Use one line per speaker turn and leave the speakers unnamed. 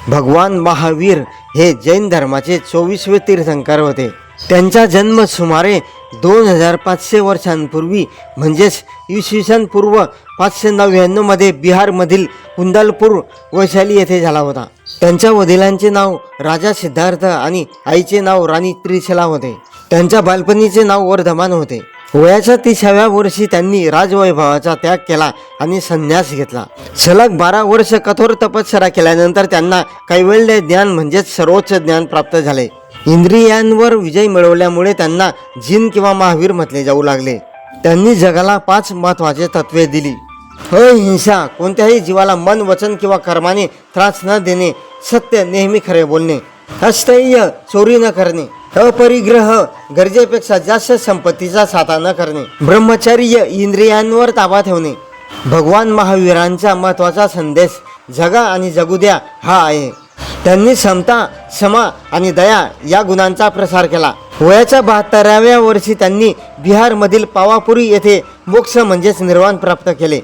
भगवान महावीर हे जैन धर्माचे 24वे तीर्थंकर होते. त्यांचा जन्म सुमारे 2500 वर्षांपूर्वी म्हणजेच इसवी सन पूर्व 599 मध्ये बिहारमधील कुंडलपूर वैशाली येथे झाला होता. त्यांच्या वडिलांचे नाव राजा सिद्धार्थ आणि आईचे नाव राणी त्रिशला होते. त्यांच्या बालपणीचे नाव वर्धमान होते. वयाच्या 30व्या वर्षी त्यांनी राजवैभवाचा त्याग केला आणि संन्यास घेतला. सलग 12 वर्ष कठोर तपश्चर्या केल्यानंतर त्यांना कैवल्य ज्ञान म्हणजेच सर्वोच्च ज्ञान प्राप्त झाले. इंद्रियांवर विजय मिळवल्यामुळे त्यांना जिन किंवा महावीर म्हटले जाऊ लागले. त्यांनी जगाला 5 महत्त्वाचे तत्वे दिली. अहिंसा, कोणत्याही जीवाला मन, वचन किंवा कर्माने त्रास न देणे. सत्य, नेहमी खरे बोलणे. अस्थैर्य, चोरी न करणे. अपरिग्रह, गरजेपेक्षा जास्त संपत्तीचा साठा न करणे. ब्रह्मचर्य, इंद्रियांवर ताबा ठेवणे. भगवान महावीरांचा महत्त्वाचा संदेश जगा आणि जगू द्या हा आहे. त्यांनी समता, क्षमा आणि दया या गुणांचा प्रसार केला. वयाच्या 72व्या वर्षी त्यांनी बिहारमधील पावापुरी येथे मोक्ष म्हणजेच निर्वाण प्राप्त केले.